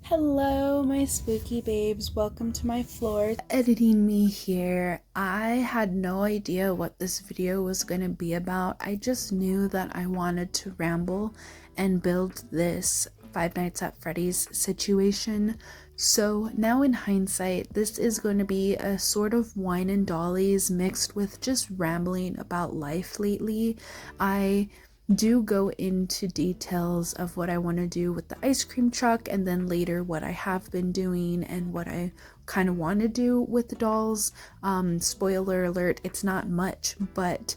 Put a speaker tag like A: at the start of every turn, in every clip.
A: Hello, my spooky babes. Welcome to my floor. Editing me here. I had no idea what this video was going to be about. I just knew that I wanted to ramble and build this Five Nights at Freddy's situation. So now in hindsight, this is going to be a sort of wine and dollies mixed with just rambling about life lately. I do go into details of what I want to do with the ice cream truck, and then later what I have been doing and what I kind of want to do with the dolls. Spoiler alert, it's not much, but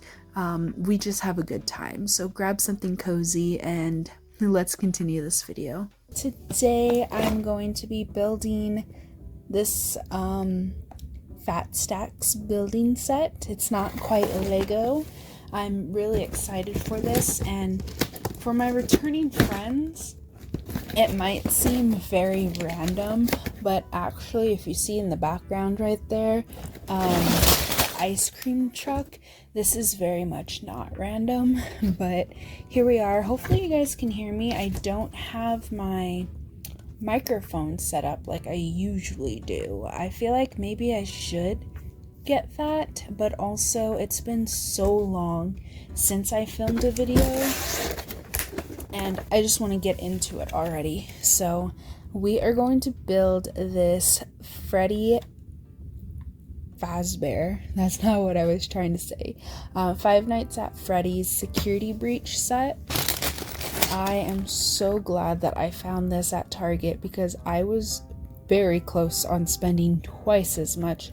A: we just have a good time. So grab something cozy and let's continue this video. Today I'm going to be building this Fat Stacks building set. It's not quite a Lego. I'm really excited for this, and for my returning friends, it might seem very random, but actually if you see in the background right there, the ice cream truck, this is very much not random, but here we are. Hopefully you guys can hear me. I don't have my microphone set up like I usually do. I feel like maybe I should get that, but also it's been so long since I filmed a video and I just want to get into it already. So we are going to build this Freddy Fazbear, that's not what I was trying to say, Five Nights at Freddy's security breach set. I am so glad that I found this at Target because I was very close on spending twice as much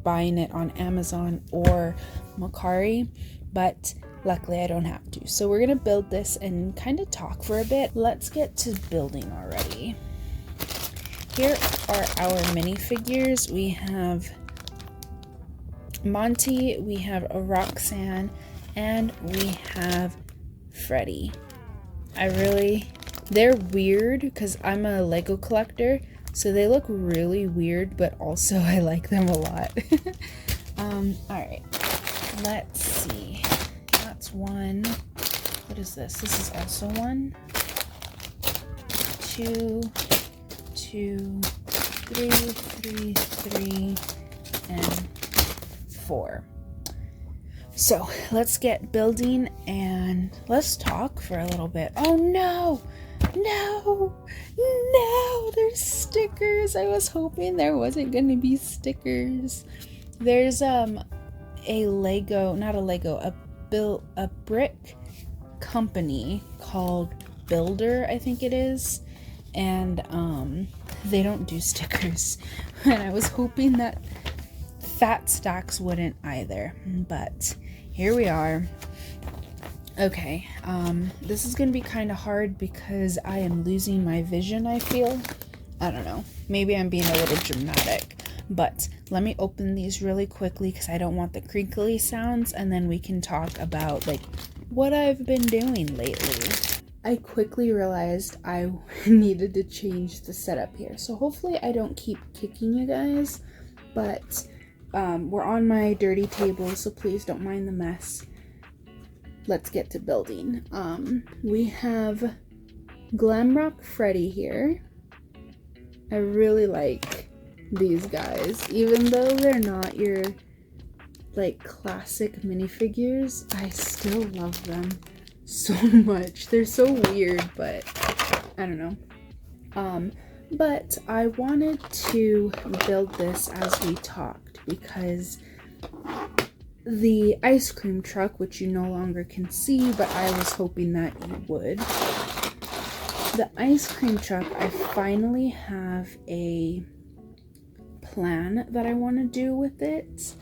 A: buying it on Amazon or Mercari, but luckily I don't have to. So we're gonna build this and kind of talk for a bit. Let's get to building already. Here are our minifigures. We have Monty, we have a Roxanne, and we have Freddy. They're weird because I'm a Lego collector, so they look really weird, but also I like them a lot. Alright, let's see. That's one. What is this? This is also one. Two, three, and 4. So let's get building and let's talk for a little bit. Oh no! No! There's stickers! I was hoping there wasn't gonna be stickers. There's a brick company called Builder, I think it is, and they don't do stickers. And I was hoping that Fat Stacks wouldn't either, but here we are. Okay, this is gonna be kind of hard because I am losing my vision, I feel. I don't know, maybe I'm being a little dramatic, but let me open these really quickly because I don't want the crinkly sounds, and then we can talk about like what I've been doing lately. I quickly realized I needed to change the setup here, so hopefully I don't keep kicking you guys, but we're on my dirty table, so please don't mind the mess. Let's get to building. We have Glamrock Freddy here. I really like these guys, even though they're not your like classic minifigures. I still love them so much. They're so weird, but I don't know. But I wanted to build this as we talked because the ice cream truck, which you no longer can see, but I was hoping that you would. The ice cream truck, I finally have a plan that I want to do with it.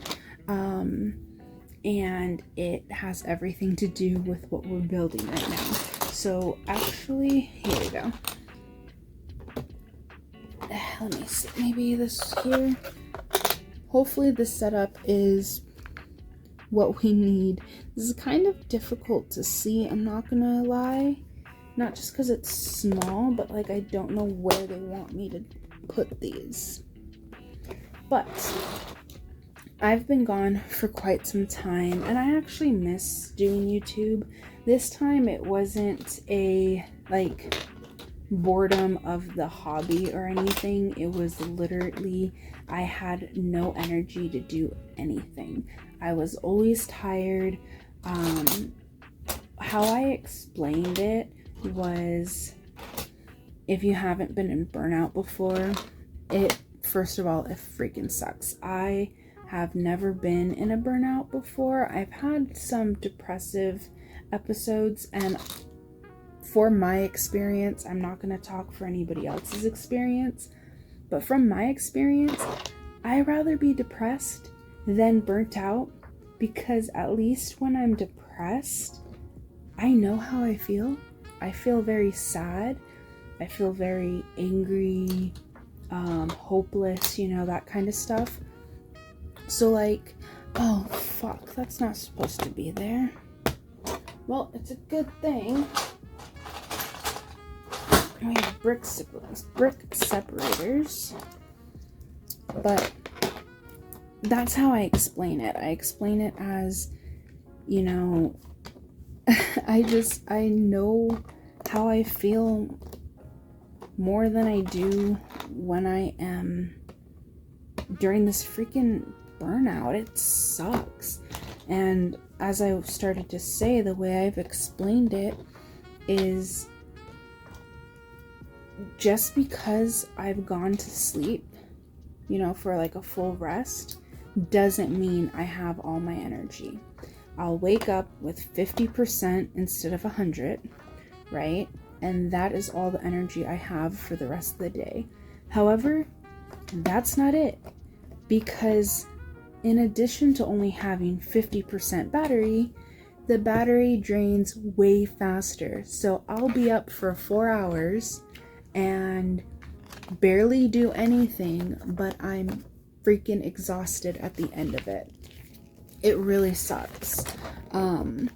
A: And it has everything to do with what we're building right now. So actually, here we go. Let me see, maybe this here. Hopefully this setup is what we need. This is kind of difficult to see, I'm not gonna lie. Not just because it's small, but like I don't know where they want me to put these. But I've been gone for quite some time and I actually miss doing YouTube. This time it wasn't a like boredom of the hobby or anything. It was literally, I had no energy to do anything. I was always tired. How I explained it was, if you haven't been in burnout before, first of all, it freaking sucks. I have never been in a burnout before. I've had some depressive episodes, and for my experience, I'm not going to talk for anybody else's experience, but from my experience, I'd rather be depressed than burnt out, because at least when I'm depressed, I know how I feel. I feel very sad. I feel very angry, hopeless, that kind of stuff. So like, oh fuck, that's not supposed to be there. Well, it's a good thing we have brick separators, but that's how I explain it. I explain it as, I know how I feel more than I do when I am during this freaking burnout. It sucks. And as I started to say, the way I've explained it is, just because I've gone to sleep, for like a full rest, doesn't mean I have all my energy. I'll wake up with 50% instead of 100, right? And that is all the energy I have for the rest of the day. However, that's not it, because in addition to only having 50% battery, the battery drains way faster. So I'll be up for 4 hours and barely do anything, but I'm freaking exhausted at the end of it. It really sucks. I've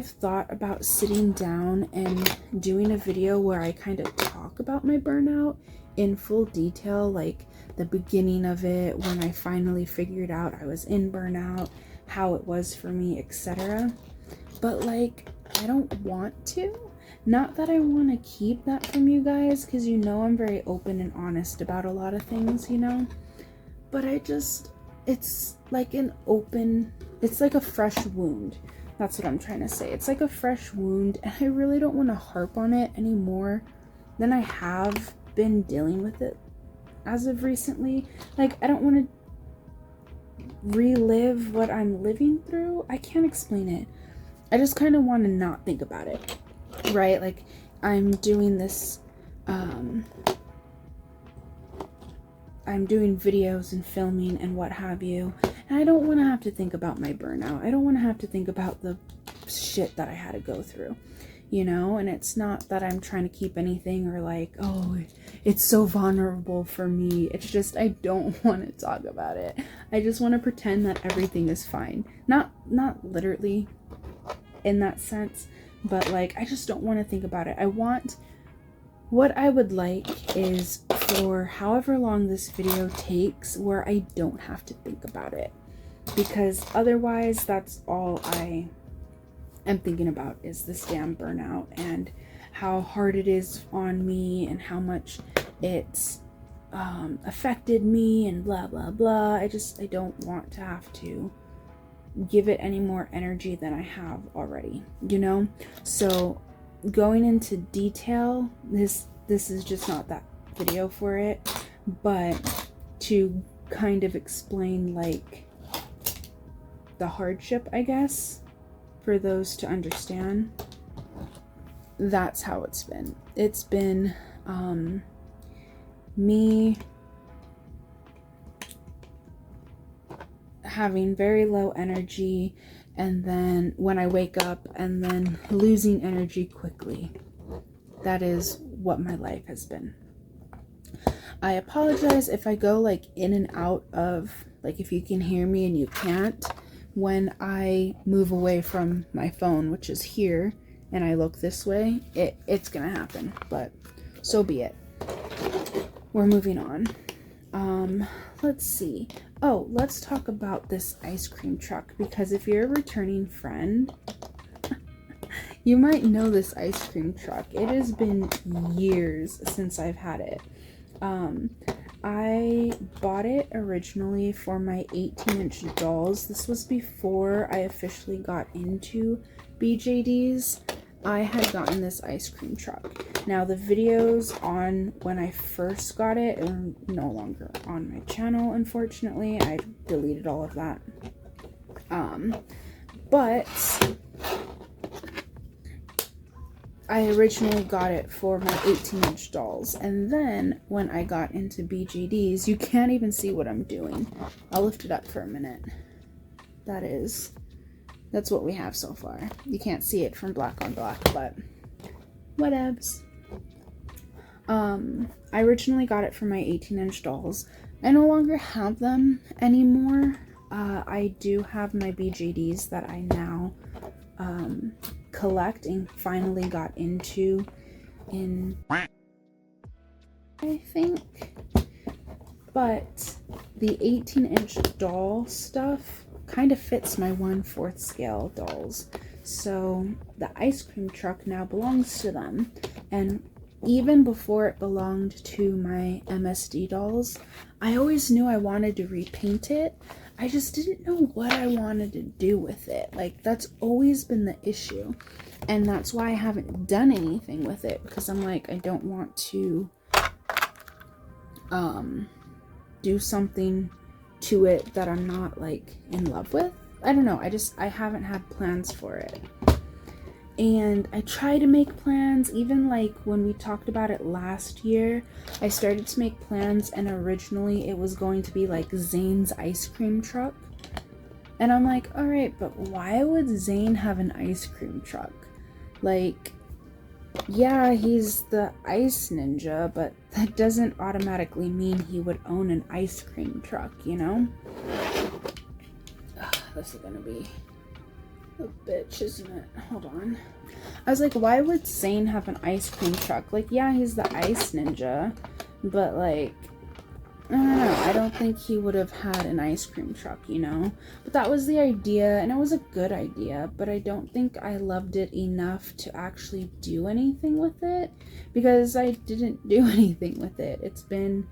A: thought about sitting down and doing a video where I kind of talk about my burnout in full detail, like the beginning of it, when I finally figured out I was in burnout, how it was for me, etc. But like, I don't want to. Not that I want to keep that from you guys, because I'm very open and honest about a lot of things, but it's like it's like a fresh wound. That's what I'm trying to say. It's like a fresh wound, and I really don't want to harp on it any more than I have been dealing with it as of recently. Like, I don't want to relive what I'm living through. I can't explain it. I just kind of want to not think about it, right? Like, I'm doing this, I'm doing videos and filming and what have you, and I don't want to have to think about my burnout. I don't want to have to think about the shit that I had to go through, and it's not that I'm trying to keep anything or like, oh, it's so vulnerable for me. It's just, I don't want to talk about it. I just want to pretend that everything is fine. Not literally in that sense, but like, I just don't want to think about it. What I would like is for however long this video takes, where I don't have to think about it, because otherwise that's all I am thinking about is this damn burnout and how hard it is on me and how much it's affected me and blah blah blah. I don't want to have to give it any more energy than I have already, So going into detail, this is just not that video for it, but to kind of explain like the hardship, I guess, for those to understand. That's how it's been. It's been me having very low energy, and then when I wake up, and then losing energy quickly. That is what my life has been. I apologize if I go like in and out of, like, if you can hear me and you can't, when I move away from my phone, which is here, and I look this way, it's gonna happen, but so be it. We're moving on. Let's see. Oh, let's talk about this ice cream truck, because if you're a returning friend, You might know this ice cream truck. It has been years since I've had it. I bought it originally for my 18-inch dolls. This was before I officially got into BJDs. I had gotten this ice cream truck. Now the videos on when I first got it are no longer on my channel, unfortunately. I deleted all of that. But I originally got it for my 18-inch dolls, and then when I got into BJDs, you can't even see what I'm doing. I'll lift it up for a minute. That's what we have so far. You can't see it from black on black, but whatevs. I originally got it for my 18-inch dolls. I no longer have them anymore. I do have my BJDs that I now collect and finally got into in, I think. But the 18-inch doll stuff kind of fits my 1/4 scale dolls. So the ice cream truck now belongs to them. And even before it belonged to my MSD dolls, I always knew I wanted to repaint it. I just didn't know what I wanted to do with it. Like, that's always been the issue. And that's why I haven't done anything with it, because I'm like, I don't want to do something to it that I'm not like in love with. I don't know. I haven't had plans for it. And I try to make plans, even like when we talked about it last year, I started to make plans, and originally it was going to be like Zane's ice cream truck. And I'm like, all right, but why would Zane have an ice cream truck? Like, yeah, he's the ice ninja, but that doesn't automatically mean he would own an ice cream truck, you know? Ugh, this is gonna be a bitch, isn't it? Hold on. I was like, why would Zane have an ice cream truck? Like, yeah, he's the ice ninja, but like, I don't know. I don't think he would have had an ice cream truck, you know? But that was the idea, and it was a good idea, but I don't think I loved it enough to actually do anything with it, because I didn't do anything with it. It's been,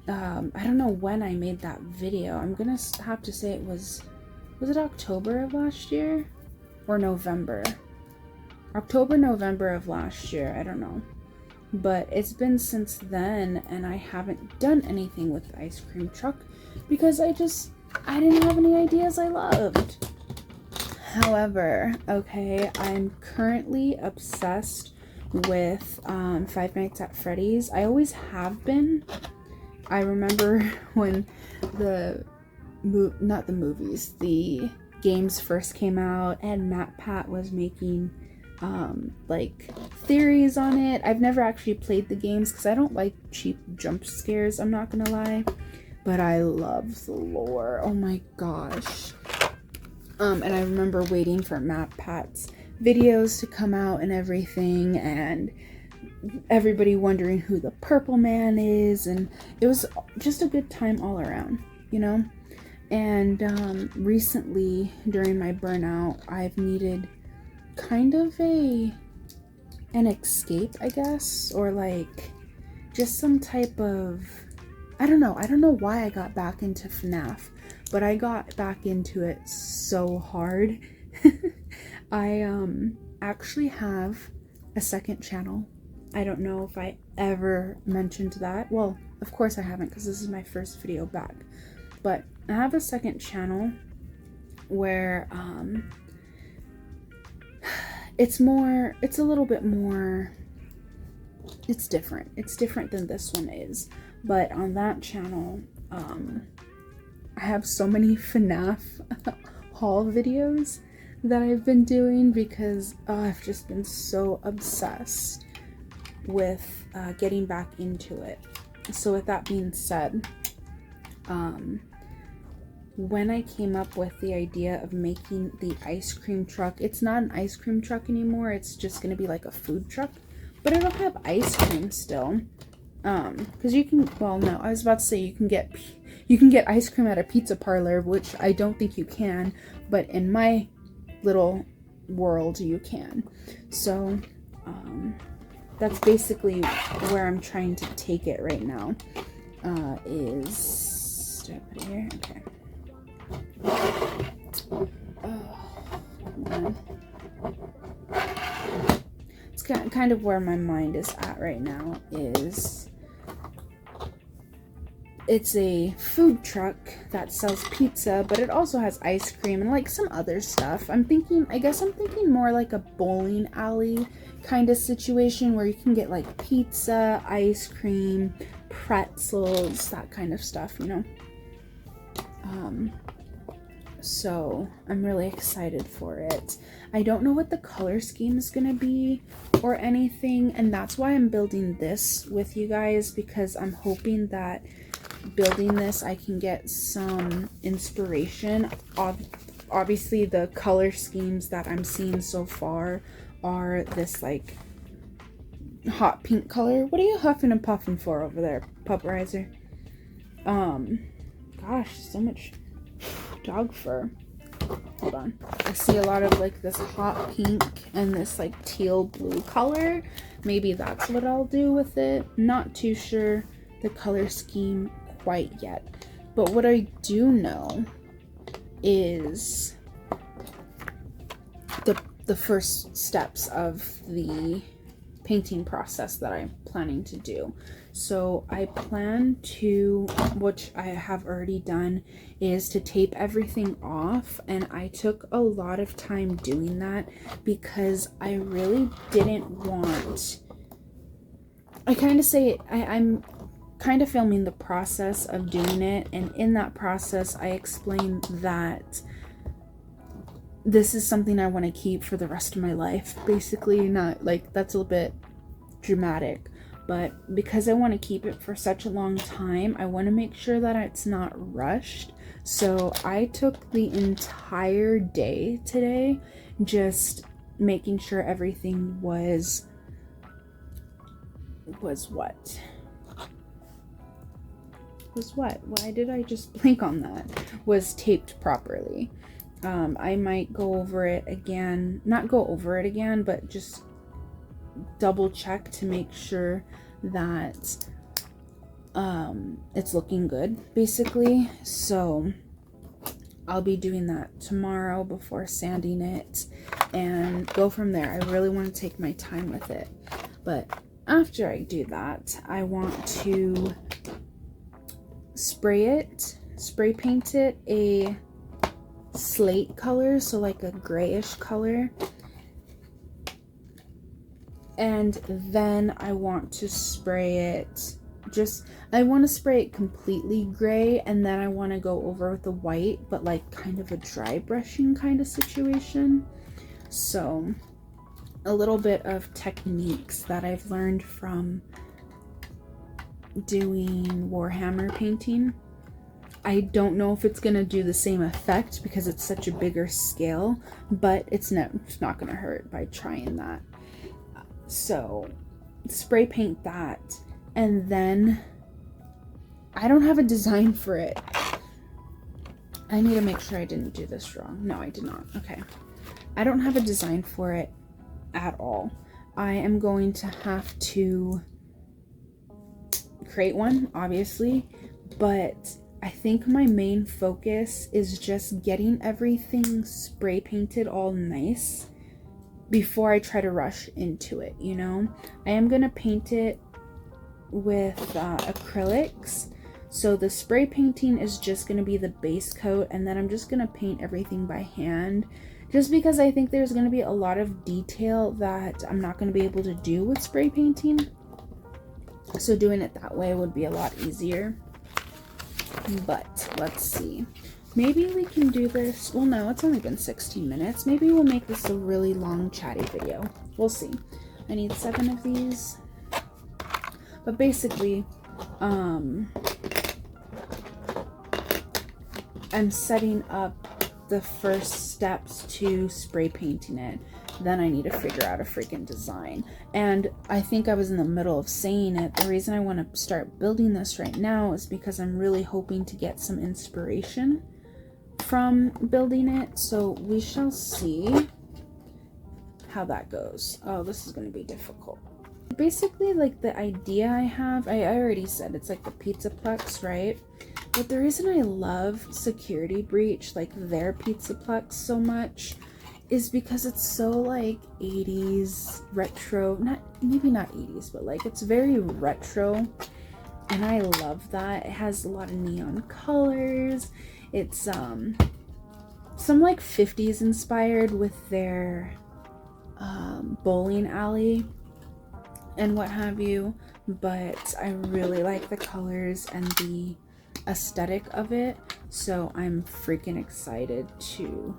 A: I don't know when I made that video. I'm gonna have to say it was it October of last year? Or November? October, November of last year, I don't know. But it's been since then, and I haven't done anything with the ice cream truck because I didn't have any ideas I loved. However, okay, I'm currently obsessed with Five Nights at Freddy's. I always have been. I remember when the games first came out, and Matt Pat was making like theories on it. I've never actually played the games because I don't like cheap jump scares, I'm not gonna lie, but I love the lore. Oh my gosh. And I remember waiting for Matt Pat's videos to come out and everything, and everybody wondering who the Purple Man is, and it was just a good time all around, you know? And recently, during my burnout, I've needed kind of an escape, I guess, or like just some type of, I don't know why I got back into FNAF, but I got back into it so hard. I actually have a second channel. I don't know if I ever mentioned that. Well, of course I haven't, because this is my first video back. But I have a second channel where it's a little bit more, it's different. It's different than this one is. But on that channel, I have so many FNAF haul videos that I've been doing because I've just been so obsessed with getting back into it. So with that being said, when I came up with the idea of making the ice cream truck, it's not an ice cream truck anymore, it's just gonna be like a food truck, but it'll have ice cream still. Because you can, well, no, I was about to say you can get ice cream at a pizza parlor, which I don't think you can, but in my little world you can. So that's basically where I'm trying to take it right now. Do I put it here? Okay. Come on. It's kind of where my mind is at right now. It's a food truck that sells pizza, but it also has ice cream and like some other stuff. I guess I'm thinking more like a bowling alley kind of situation where you can get like pizza, ice cream, pretzels, that kind of stuff, you know. So I'm really excited for it. I don't know what the color scheme is gonna be or anything, and that's why I'm building this with you guys, because I'm hoping that building this I can get some inspiration. Obviously the color schemes that I'm seeing so far are this like hot pink color. What are you huffing and puffing for over there, Pupperizer? Gosh, so much dog fur. Hold on. I see a lot of like this hot pink and this like teal blue color. Maybe that's what I'll do with it. Not too sure the color scheme quite yet. But what I do know is the first steps of the painting process that I'm planning to do. So I plan to, which I have already done, is to tape everything off, and I took a lot of time doing that because I really didn't want, I'm kind of filming the process of doing it, and in that process I explained that this is something I want to keep for the rest of my life. Basically, not like, that's a little bit dramatic, but because I want to keep it for such a long time, I want to make sure that it's not rushed. So I took the entire day today just making sure everything was what? Why did I just blank on that? Was taped properly. I might go over it again, not go over it again, but just double check to make sure that it's looking good, basically. So I'll be doing that tomorrow before sanding it and go from there. I really want to take my time with it, but after I do that, I want to spray paint it a slate color, so like a grayish color, and then I want to spray it completely gray, and then I want to go over with the white, but like kind of a dry brushing kind of situation. So a little bit of techniques that I've learned from doing Warhammer painting. I don't know if it's gonna do the same effect because it's such a bigger scale, but it's not gonna hurt by trying that. So spray paint that, and then I don't have a design for it. I need to make sure I didn't do this wrong. No, I did not. Okay. I don't have a design for it at all. I am going to have to create one, obviously, but I think my main focus is just getting everything spray painted all nice before I try to rush into it, you know? I am gonna paint it with acrylics. So the spray painting is just gonna be the base coat, and then I'm just gonna paint everything by hand, just because I think there's gonna be a lot of detail that I'm not gonna be able to do with spray painting. So doing it that way would be a lot easier. But let's see, maybe we can do this. Well, no, it's only been 16 minutes. Maybe we'll make this a really long chatty video. We'll see. I need 7 of these. But basically, I'm setting up the first steps to spray painting it. Then I need to figure out a freaking design. And I think I was in the middle of saying it. The reason I want to start building this right now is because I'm really hoping to get some inspiration from building it. So we shall see. how that goes. Oh, this is going to be difficult. Basically, like, the idea I have, I already said it's like the pizzaplex, right? But the reason I love Security Breach, like their pizzaplex, so much is because it's so like 80s retro, maybe not 80s, but like it's very retro, and I love that. It has a lot of neon colors. It's some like 50s inspired with their bowling alley and what have you, but I really like the colors and the aesthetic of it, so I'm freaking excited to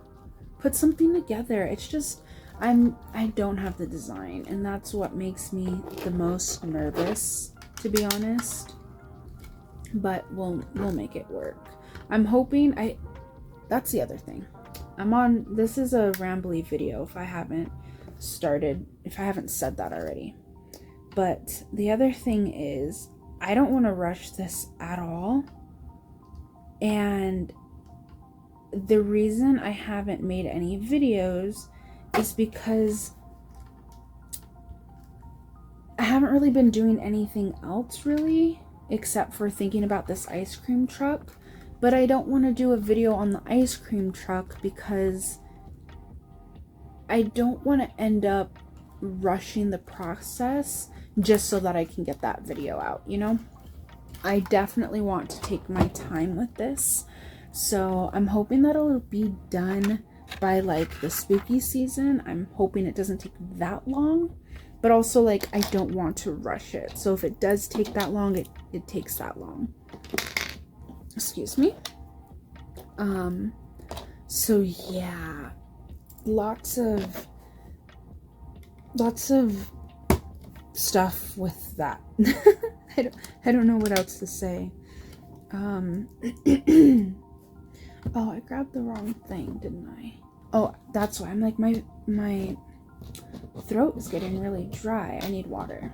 A: put something together. It's just I don't have the design, and that's what makes me the most nervous, to be honest, but we'll make it work. I'm hoping that's the other thing. This is a rambly video if I haven't said that already. But the other thing is, I don't want to rush this at all. And the reason I haven't made any videos is because I haven't really been doing anything else really, except for thinking about this ice cream truck. But I don't want to do a video on the ice cream truck because I don't want to end up rushing the process just so that I can get that video out, you know? I definitely want to take my time with this, so I'm hoping that it'll be done by like the spooky season. I'm hoping it doesn't take that long, but also like I don't want to rush it, so if it does take that long, it takes that long. Excuse me. So yeah, lots of stuff with that. I don't know what else to say. Oh, I grabbed the wrong thing, didn't I? Oh, that's why I'm like, my throat is getting really dry. I need water.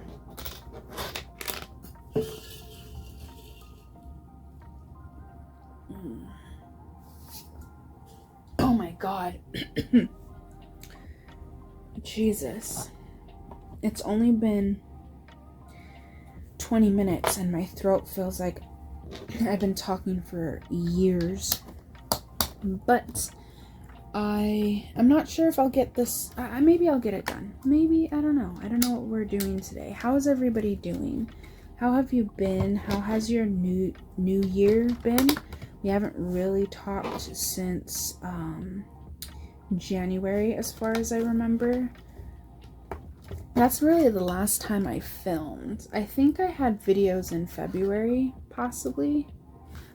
A: Oh my god. Jesus. It's only been 20 minutes and my throat feels like I've been talking for years. But I'm not sure if I'll get this. Maybe I'll get it done. Maybe, I don't know. I don't know what we're doing today. How is everybody doing? How have you been? How has your new year been? We haven't really talked since January, as far as I remember. That's really the last time I filmed. I think I had videos in February, possibly.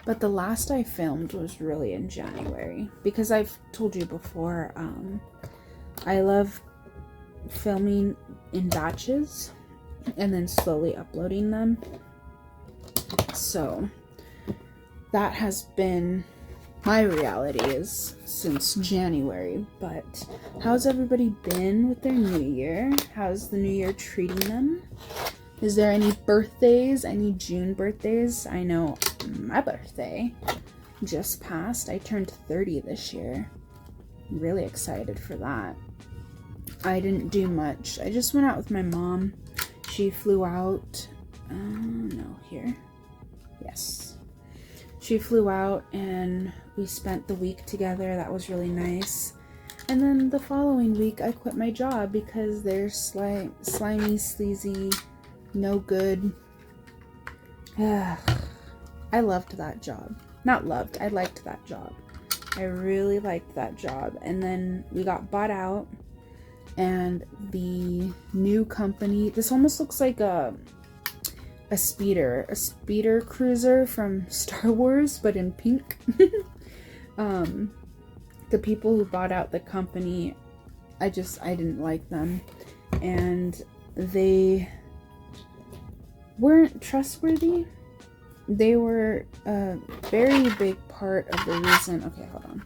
A: But the last I filmed was really in January. Because I've told you before, I love filming in batches and then slowly uploading them. So that has been my reality is since January. But how's everybody been with their new year? How's the new year treating them? Is there any birthdays, any June birthdays? I know my birthday just passed. I turned 30 this year. I'm really excited for that. I didn't do much. I just went out with my mom. She flew out. No, here. Yes. She flew out and we spent the week together. That was really nice. And then the following week, I quit my job because they're slimy, sleazy, no good. I loved that job. Not loved, I liked that job. I really liked that job. And then we got bought out, and the new company, this almost looks like a speeder cruiser from Star Wars, but in pink. The people who bought out the company, I didn't like them, and they weren't trustworthy. They were a very big part of the reason, okay, hold on.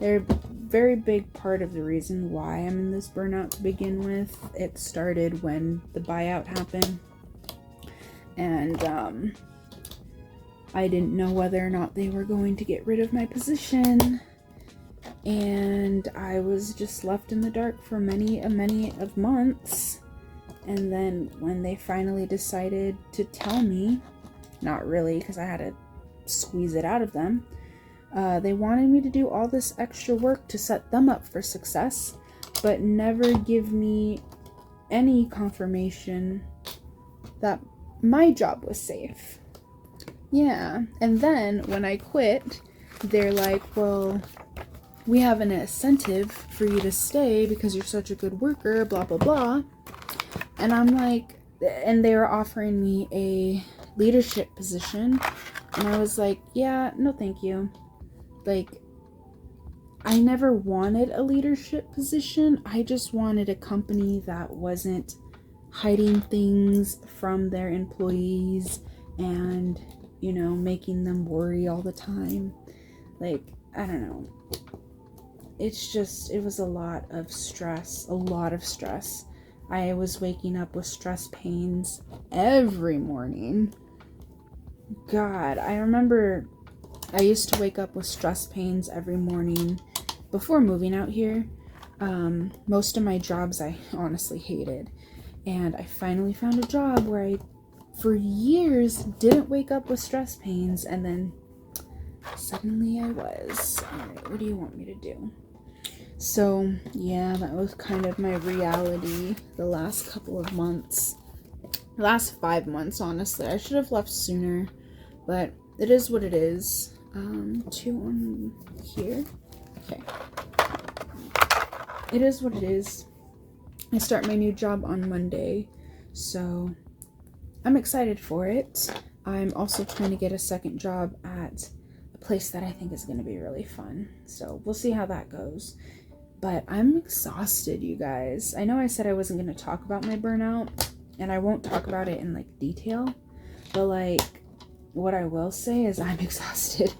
A: They're a very big part of the reason why I'm in this burnout to begin with. It started when the buyout happened, and I didn't know whether or not they were going to get rid of my position. and I was just left in the dark for many of months. And then when they finally decided to tell me, not really, because I had to squeeze it out of them, they wanted me to do all this extra work to set them up for success, but never give me any confirmation that my job was safe. Yeah, and then when I quit, they're like, well, we have an incentive for you to stay because you're such a good worker, blah, blah, blah. And I'm like, and they were offering me a leadership position. And I was like, yeah, no, thank you. Like, I never wanted a leadership position. I just wanted a company that wasn't hiding things from their employees and, you know, making them worry all the time. Like, I don't know. It's just, it was a lot of stress. I was waking up with stress pains every morning. God, I remember I used to wake up with stress pains every morning before moving out here. Most of my jobs I honestly hated. And I finally found a job where I, for years, didn't wake up with stress pains. And then suddenly I was. Alright, what do you want me to do? So, yeah, that was kind of my reality the last couple of months. The last 5 months, honestly. I should have left sooner, but it is what it is. 2 on here. Okay. It is what it is. I start my new job on Monday, so I'm excited for it. I'm also trying to get a second job at a place that I think is going to be really fun. So we'll see how that goes. But I'm exhausted, you guys. I know I said I wasn't going to talk about my burnout, and I won't talk about it in, like, detail. But, like, what I will say is I'm exhausted.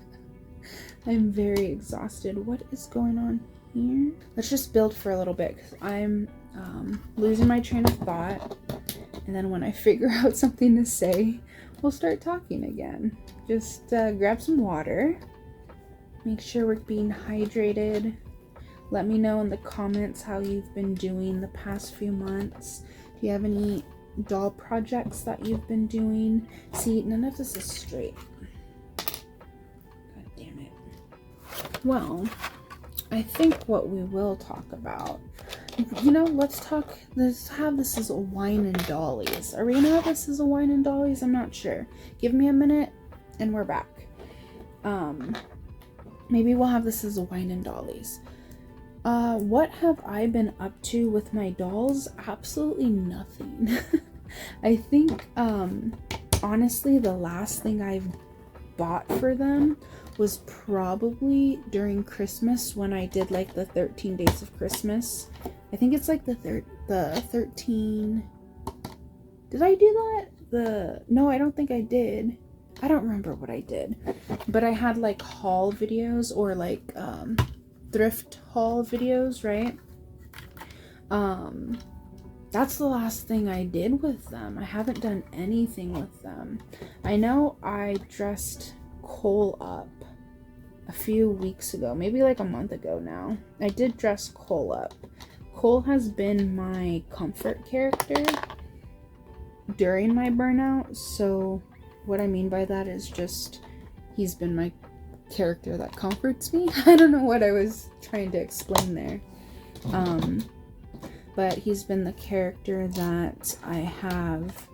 A: I'm very exhausted. What is going on here? Let's just build for a little bit, because I'm losing my train of thought. And then when I figure out something to say, we'll start talking again. Just grab some water. Make sure we're being hydrated. Let me know in the comments how you've been doing the past few months. Do you have any doll projects that you've been doing? See, none of this is straight. God damn it. Well, I think what we will talk about, you know, let's have this as a wine and dollies. Are we gonna have this as a wine and dollies? I'm not sure. Give me a minute and we're back. Maybe we'll have this as a wine and dollies. What have I been up to with my dolls? Absolutely nothing. I think, honestly, the last thing I've bought for them was probably during Christmas when I did, like, the 13 days of Christmas. I think it's, like, the 13... Did I do that? No, I don't think I did. I don't remember what I did. But I had, like, haul videos or, like, thrift haul videos, right? That's the last thing I did with them. I haven't done anything with them. I know I dressed Cole up a few weeks ago, maybe like a month ago now. I did dress Cole up. Cole has been my comfort character during my burnout, so what I mean by that is just he's been my character that comforts me. I don't know what I was trying to explain there. But he's been the character that I have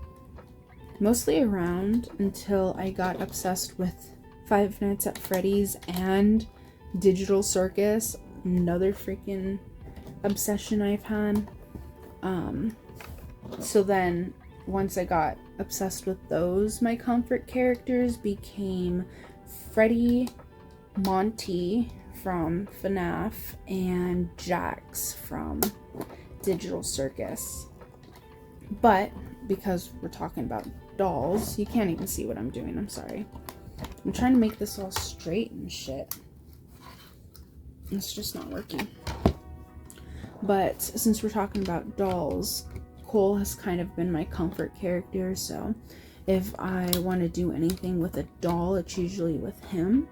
A: mostly around until I got obsessed with Five Nights at Freddy's and Digital Circus, another freaking obsession I've had. So then once I got obsessed with those, my comfort characters became Freddy, Monty from FNAF, and Jax from Digital Circus. But because we're talking about dolls, you can't even see what I'm doing. I'm sorry. I'm trying to make this all straight and shit. It's just not working. But since we're talking about dolls, Cole has kind of been my comfort character, so if I want to do anything with a doll, it's usually with him.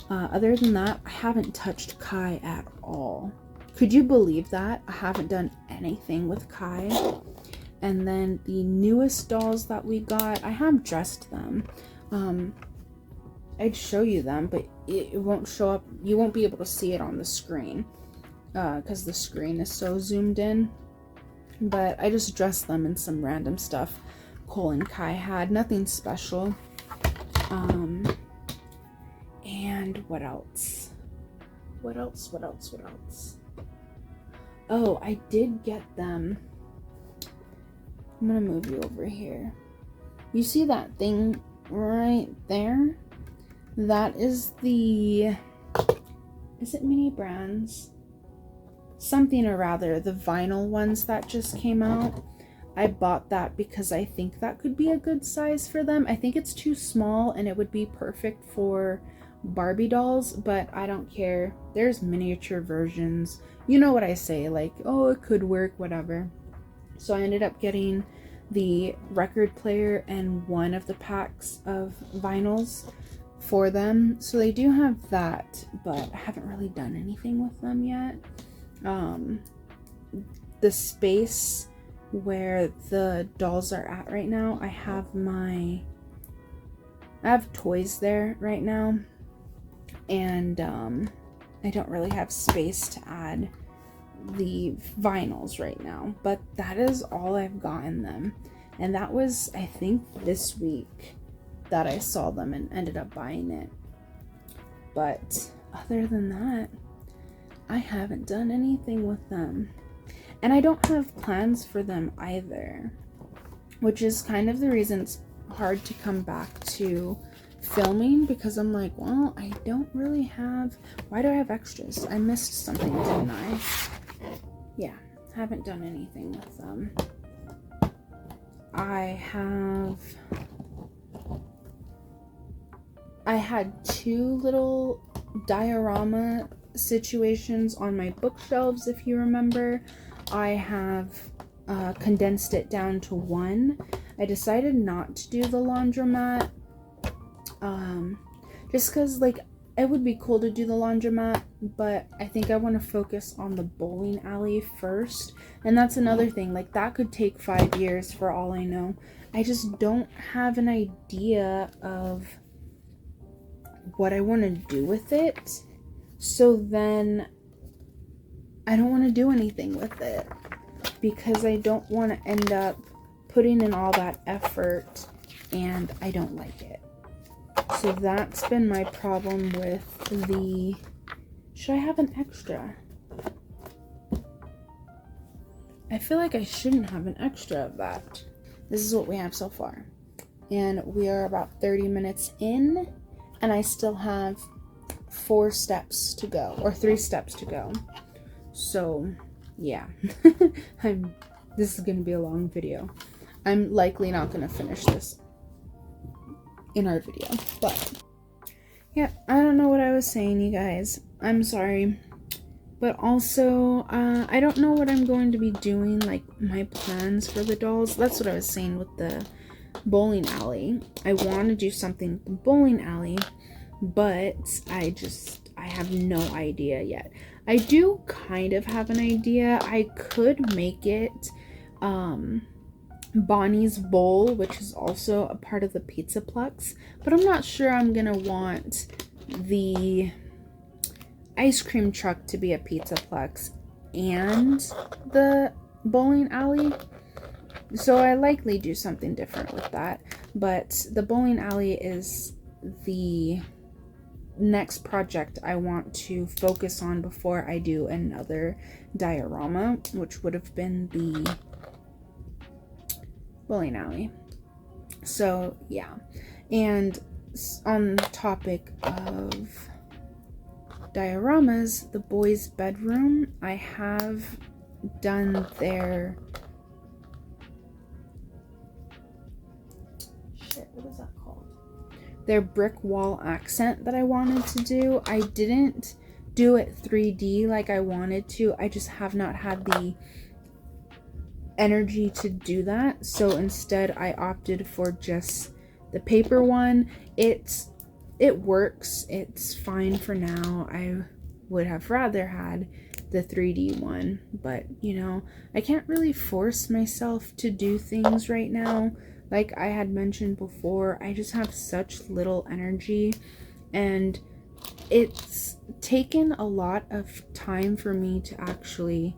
A: Other than that, I haven't touched Kai at all. Could you believe that? I haven't done anything with Kai. And then the newest dolls that we got, I have dressed them. I'd show you them, but it won't show up. You won't be able to see it on the screen because the screen is so zoomed in. But I just dressed them in some random stuff Cole and Kai had. Nothing special. And what else? What else? Oh, I did get them. I'm gonna move you over here. You see that thing right there? That is the... Is it Mini Brands? Something or rather, the vinyl ones that just came out. I bought that because I think that could be a good size for them. I think it's too small and it would be perfect for Barbie dolls, but I don't care. There's miniature versions. You know what I say, like, oh, it could work, whatever. So I ended up getting the record player and one of the packs of vinyls for them. So they do have that, but I haven't really done anything with them yet. The space where the dolls are at right now, I have toys there right now, and I don't really have space to add the vinyls right now, but that is all I've gotten them. And that was, I think, this week that I saw them and ended up buying it. But other than that, I haven't done anything with them. And I don't have plans for them either, which is kind of the reason it's hard to come back to filming, because I'm like, well, I don't really have... Why do I have extras? I missed something, didn't I? Yeah, haven't done anything with them. I had two little diorama situations on my bookshelves, if you remember. I have condensed it down to one. I decided not to do the laundromat just because, like, it would be cool to do the laundromat, but I think I want to focus on the bowling alley first. And that's another thing, like, that could take 5 years for all I know. I just don't have an idea of what I want to do with it. So then I don't want to do anything with it because I don't want to end up putting in all that effort and I don't like it. So that's been my problem with the... Should I have an extra? I feel like I shouldn't have an extra of that. This is what we have so far. And we are about 30 minutes in, and I still have 4 steps to go, or 3 steps to go. So, yeah. This is going to be a long video. I'm likely not going to finish this in our video, but yeah, I don't know what I was saying, you guys. I'm sorry. But also, I don't know what I'm going to be doing, like my plans for the dolls. That's what I was saying with the bowling alley. I want to do something with the bowling alley, but I have no idea yet. I do kind of have an idea. I could make it Bonnie's Bowl, which is also a part of the pizzaplex, but I'm not sure I'm gonna want the ice cream truck to be a pizzaplex and the bowling alley. So I likely do something different with that, but the bowling alley is the next project I want to focus on before I do another diorama, which would have been the bowling alley. So yeah, and on the topic of dioramas, the boys' bedroom, I have done their what is that called? Their brick wall accent that I wanted to do. I didn't do it 3D like I wanted to. I just have not had the energy to do that. So instead I opted for just the paper one. It's it works. It's fine for now. I would have rather had the 3D one, but you know, I can't really force myself to do things right now. Like I had mentioned before, I just have such little energy, and it's taken a lot of time for me to actually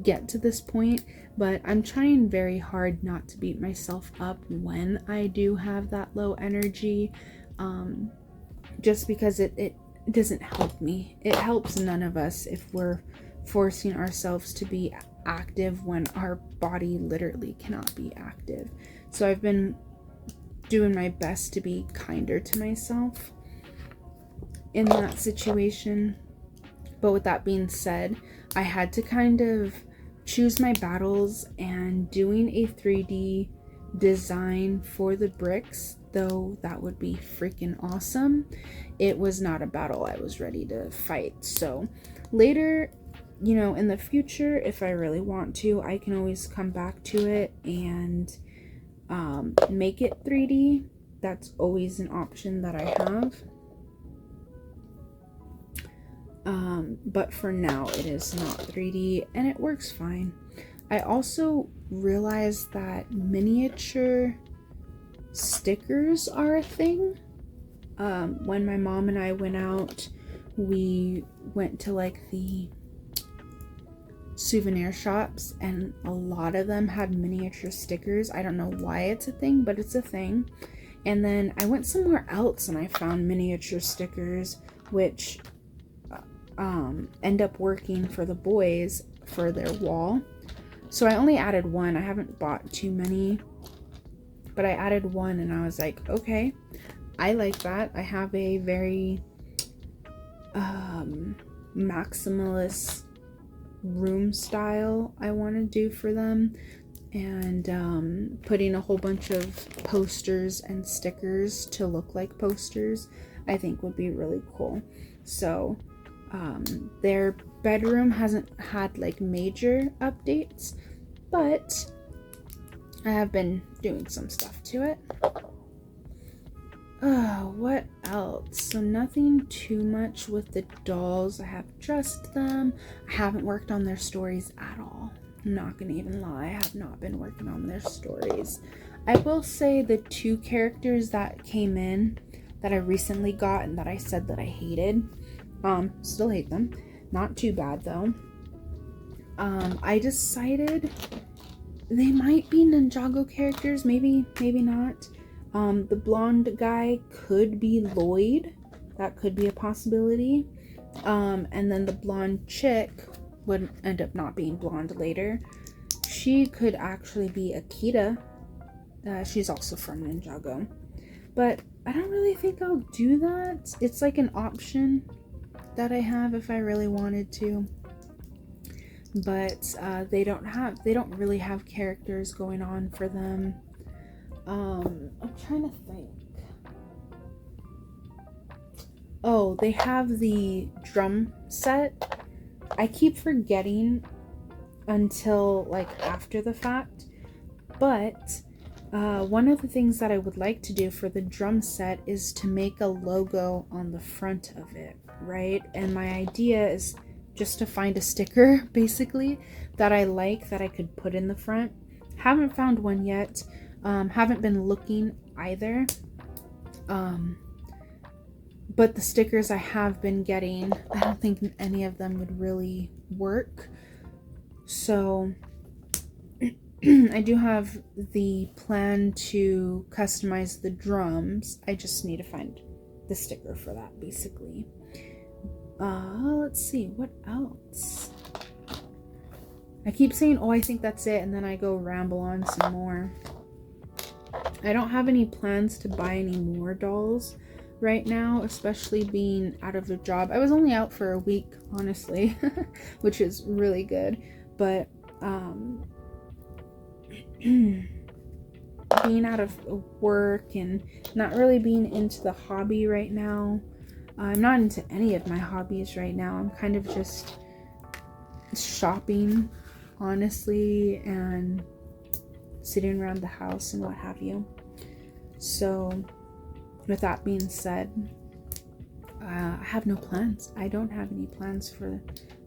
A: get to this point, but I'm trying very hard not to beat myself up when I do have that low energy, just because it doesn't help me. It helps none of us if we're forcing ourselves to be active when our body literally cannot be active. So I've been doing my best to be kinder to myself in that situation. But with that being said, I had to kind of choose my battles, and doing a 3D design for the bricks, though that would be freaking awesome, it was not a battle I was ready to fight. So later, you know, in the future, if I really want to, I can always come back to it and make it 3D. That's always an option that I have. But for now it is not 3D and it works fine. I also realized that miniature stickers are a thing. When my mom and I went out, we went to like the souvenir shops, and a lot of them had miniature stickers. I don't know why it's a thing, but it's a thing. And then I went somewhere else and I found miniature stickers, which end up working for the boys for their wall. So I only added one. I haven't bought too many, but I added one and I was like, okay, I like that. I have a very maximalist room style I want to do for them, and putting a whole bunch of posters and stickers to look like posters I think would be really cool. So their bedroom hasn't had like major updates, but I have been doing some stuff to it. Oh, what else? So nothing too much with the dolls. I have dressed them. I haven't worked on their stories at all. I'm not gonna even lie, I have not been working on their stories. I will say the two characters that came in that I recently got and that I said that I hated, still hate them. Not too bad though. I decided they might be Ninjago characters, maybe not. The blonde guy could be Lloyd. That could be a possibility. And then the blonde chick would end up not being blonde later. She could actually be Akita. She's also from Ninjago. But I don't really think I'll do that. It's like an option that I have if I really wanted to. But they don't really have characters going on for them. I'm trying to think. Oh, they have the drum set. I keep forgetting until like after the fact. But one of the things that I would like to do for the drum set is to make a logo on the front of it, right? And my idea is just to find a sticker, basically, that I like that I could put in the front. Haven't found one yet. Haven't been looking either. But the stickers I have been getting, I don't think any of them would really work. So I do have the plan to customize the drums. I just need to find the sticker for that, basically. Let's see, what else? I keep saying, oh, I think that's it, and then I go ramble on some more. I don't have any plans to buy any more dolls right now, especially being out of a job. I was only out for a week, honestly, which is really good, but being out of work and not really being into the hobby right now. I'm not into any of my hobbies right now. I'm kind of just shopping, honestly, and sitting around the house and what have you. So with that being said, I have no plans. I don't have any plans for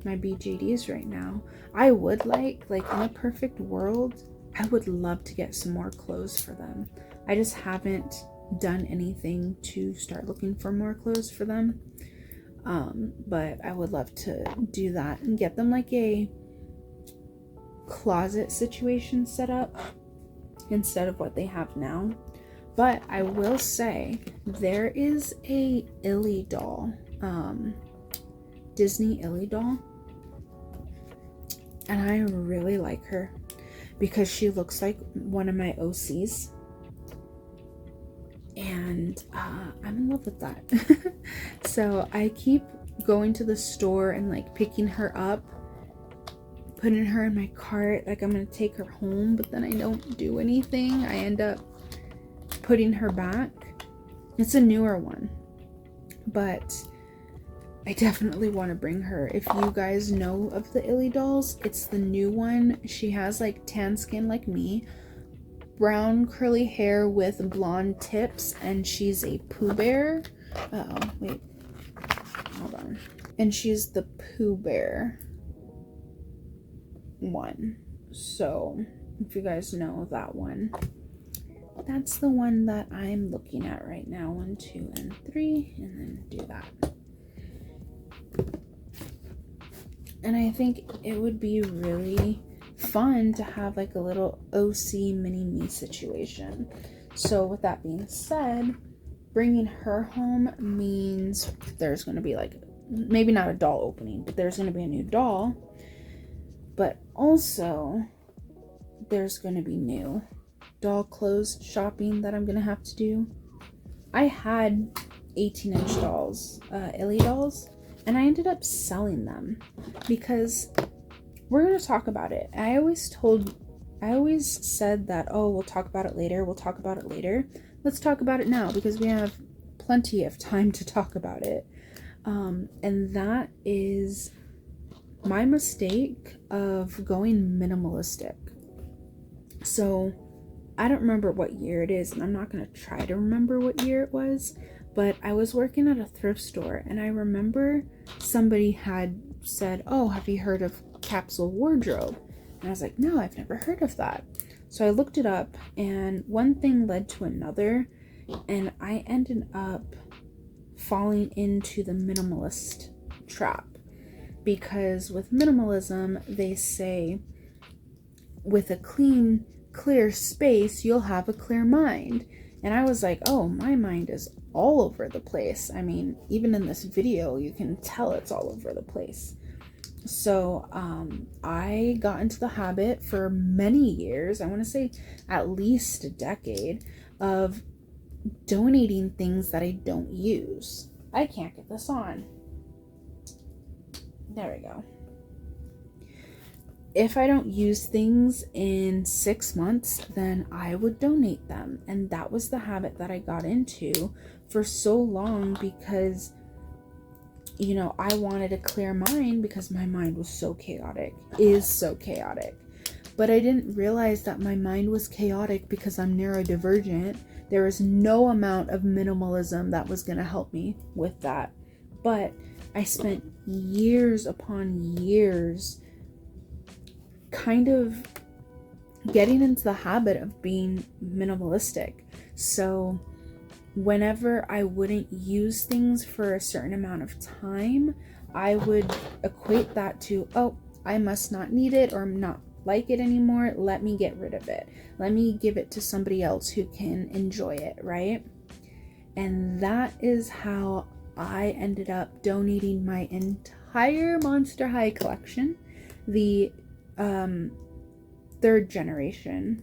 A: my BJDs right now. I would like in a perfect world, I would love to get some more clothes for them. I just haven't done anything to start looking for more clothes for them. But I would love to do that and get them like a closet situation set up instead of what they have now. But I will say there is a Illy doll, Disney Illy doll, and I really like her because she looks like one of my OCs, and I'm in love with that. So I keep going to the store and like picking her up, putting her in my cart like I'm gonna take her home, but then I don't do anything. I end up putting her back. It's a newer one, but I definitely want to bring her. If you guys know of the Illy dolls, it's the new one. She has like tan skin like me, brown curly hair with blonde tips, and she's a Pooh Bear. Oh wait, hold on. And she's the Pooh Bear one. So if you guys know that one, that's the one that I'm looking at right now. 1, 2, and 3, and then do that. And I think it would be really fun to have like a little OC mini me situation. So with that being said, bringing her home means there's going to be like, maybe not a doll opening, but there's going to be a new doll. But also there's going to be new doll clothes shopping that I'm going to have to do. I had 18-inch dolls, Illy dolls, and I ended up selling them because we're going to talk about it. I always said that, oh, we'll talk about it later. We'll talk about it later. Let's talk about it now because we have plenty of time to talk about it. And that is my mistake of going minimalistic. So I don't remember what year it is, and I'm not going to try to remember what year it was, but I was working at a thrift store, and I remember somebody had said, oh, have you heard of capsule wardrobe? And I was like, no, I've never heard of that. So I looked it up, and one thing led to another, and I ended up falling into the minimalist trap. Because with minimalism, they say with a clear space, you'll have a clear mind. And I was like, oh, my mind is all over the place. I mean, even in this video, you can tell it's all over the place. So I got into the habit for many years, I want to say at least a decade, of donating things that I don't use. I can't get this on. There we go. If I don't use things in 6 months, then I would donate them. And that was the habit that I got into for so long because, you know, I wanted a clear mind because my mind was so chaotic, is so chaotic. But I didn't realize that my mind was chaotic because I'm neurodivergent. There was no amount of minimalism that was going to help me with that. But I spent years upon years kind of getting into the habit of being minimalistic. So whenever I wouldn't use things for a certain amount of time, I would equate that to, oh, I must not need it or not like it anymore. Let me get rid of it. Let me give it to somebody else who can enjoy it, right? And that is how I ended up donating my entire Monster High collection, the 3rd generation.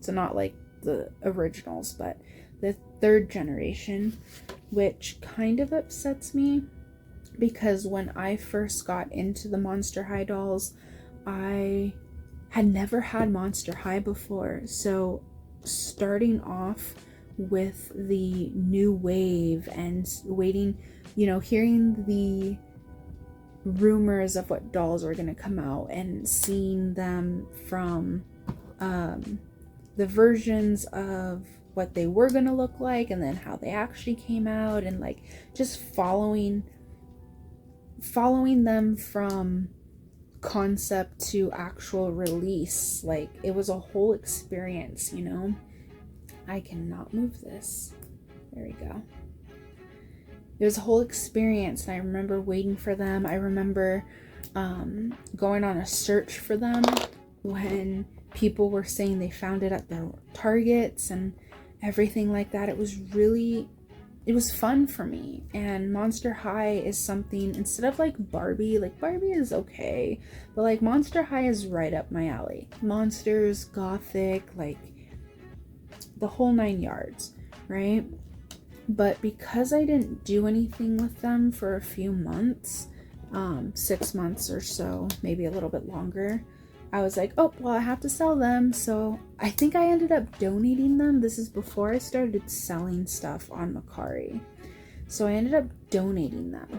A: So not like the originals, but the 3rd generation, which kind of upsets me because when I first got into the Monster High dolls, I had never had Monster High before. So starting off with the new wave and waiting, you know, hearing the rumors of what dolls were going to come out and seeing them from the versions of what they were gonna look like, and then how they actually came out, and like just following them from concept to actual release. Like, it was a whole experience, you know. I cannot move this. There we go. It was a whole experience, and I remember waiting for them. I remember going on a search for them when people were saying they found it at their Targets and everything like that. It was fun for me. And Monster High is something, instead of like Barbie is okay, but like Monster High is right up my alley. Monsters, gothic, like the whole 9 yards, right? But because I didn't do anything with them for a few months, 6 months or so, maybe a little bit longer, I was like, oh, well, I have to sell them. So I think I ended up donating them. This is before I started selling stuff on Mercari. So I ended up donating them.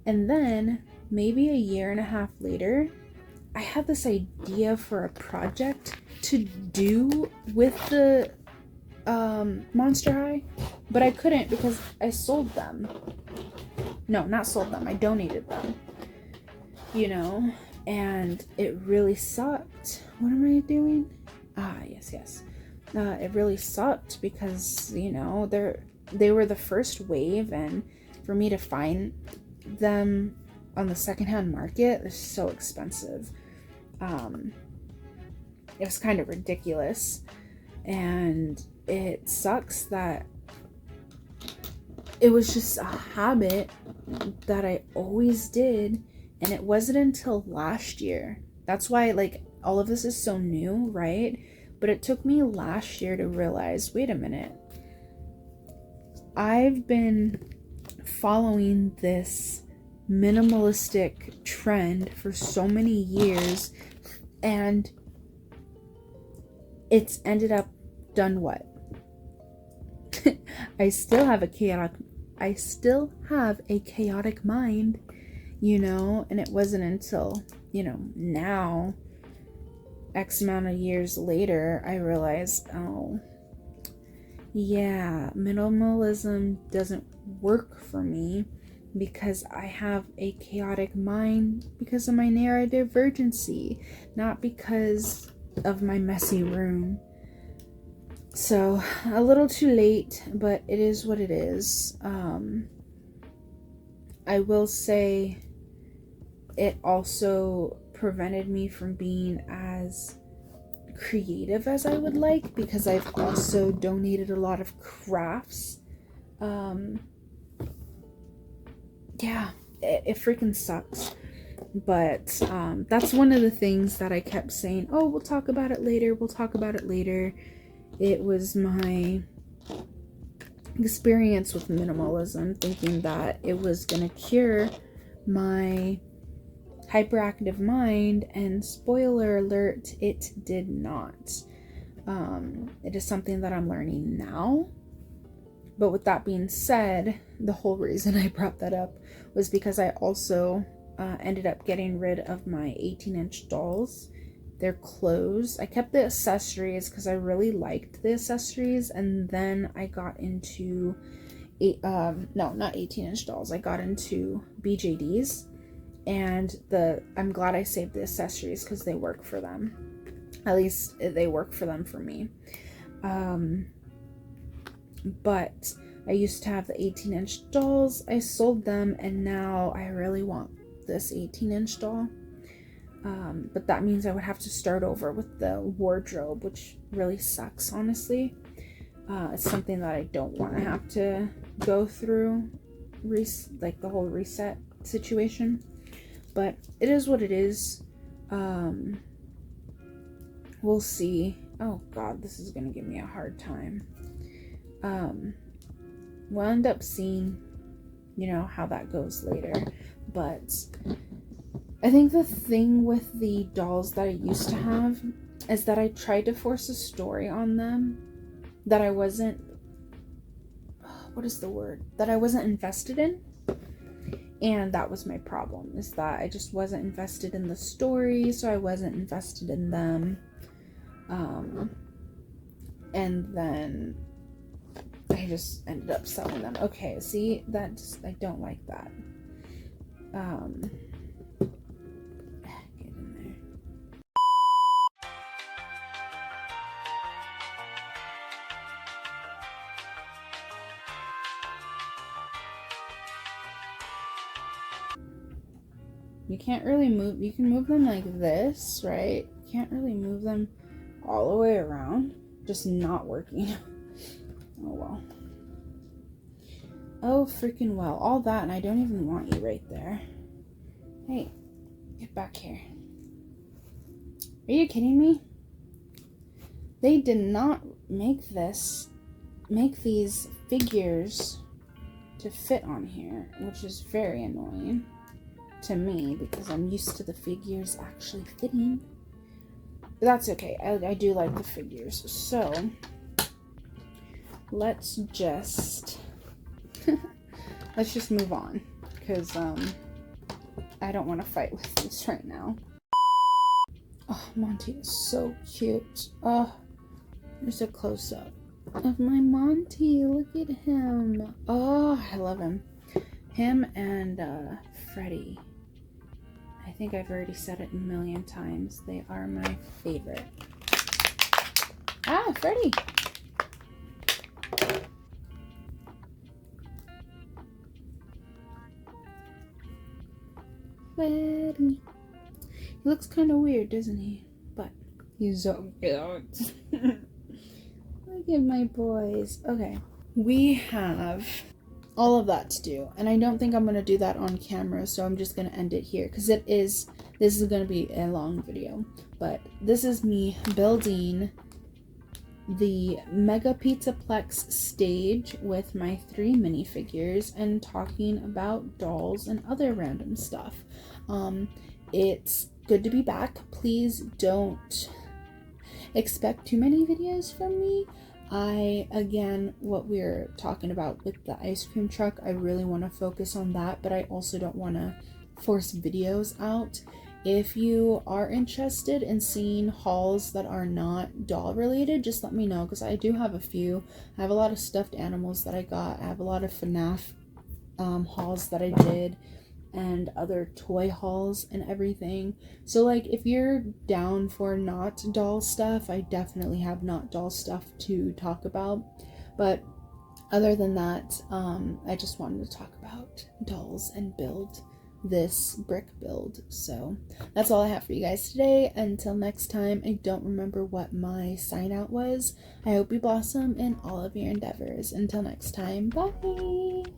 A: And then maybe a year and a half later, I had this idea for a project to do with the Monster High, but I couldn't because I sold them. No, not sold them. I donated them, you know, and it really sucked. What am I doing? Yes. It really sucked because, you know, they were the first wave, and for me to find them on the secondhand market, they're so expensive. It was kind of ridiculous, and it sucks that it was just a habit that I always did, and it wasn't until last year. That's why, like, all of this is so new, right? But it took me last year to realize, wait a minute, I've been following this minimalistic trend for so many years, and it's ended up done what? I still have a chaotic mind, you know, and it wasn't until, you know, now, X amount of years later, I realized, oh, yeah, minimalism doesn't work for me because I have a chaotic mind because of my neurodivergency, not because of my messy room. So, a little too late, but it is what it is. I will say it also prevented me from being as creative as I would like, because I've also donated a lot of crafts. Yeah, it freaking sucks. But that's one of the things that I kept saying, oh, we'll talk about it later. It was my experience with minimalism, thinking that it was going to cure my hyperactive mind, and spoiler alert, it did not. It is something that I'm learning now. But with that being said, the whole reason I brought that up was because I also ended up getting rid of my 18-inch dolls. They're closed. I kept the accessories because I really liked the accessories, and then I got into not 18-inch dolls. I got into BJDs, and I'm glad I saved the accessories because they work for them. At least they work for them for me. But I used to have the 18-inch dolls. I sold them, and now I really want this 18-inch doll. But that means I would have to start over with the wardrobe, which really sucks, honestly. It's something that I don't want to have to go through, like the whole reset situation. But it is what it is. We'll see. Oh God, this is gonna give me a hard time. We'll end up seeing, you know, how that goes later. But I think the thing with the dolls that I used to have is that I tried to force a story on them that I wasn't, that I wasn't invested in. And that was my problem, is that I just wasn't invested in the story, so I wasn't invested in them. and then I just ended up selling them. Okay, see, I don't like that. Get in there. You can't really move, you can move them like this, right? You can't really move them all the way around. Just not working. Oh well. Oh freaking well. All that, and I don't even want you right there. Hey, get back here. Are you kidding me? They did not make these figures to fit on here, which is very annoying to me because I'm used to the figures actually fitting. But that's okay. I do like the figures. So let's just move on because I don't want to fight with this right now. Oh, Monty is so cute. Oh, there's a close-up of my Monty. Look at him. Oh, I love him. Him and Freddie. I think I've already said it a million times. They are my favorite. Ah, Freddie. Freddie. He looks kind of weird, doesn't he? But he's so cute. Look at my boys. Okay. We have all of that to do, and I don't think I'm going to do that on camera, so I'm just going to end it here because this is going to be a long video. But this is me building the Mega Pizzaplex stage with my 3 minifigures and talking about dolls and other random stuff. It's good to be back. Please don't expect too many videos from me. Again, what we're talking about with the ice cream truck, I really want to focus on that, but I also don't want to force videos out. If you are interested in seeing hauls that are not doll related, just let me know because I do have a few. I have a lot of stuffed animals that I got. I have a lot of FNAF hauls that I did and other toy hauls and everything. So like if you're down for not doll stuff, I definitely have not doll stuff to talk about. But other than that, I just wanted to talk about dolls and build this brick build. So that's all I have for you guys today. Until next time, I don't remember what my sign out was. I hope you blossom in all of your endeavors. Until next time, bye.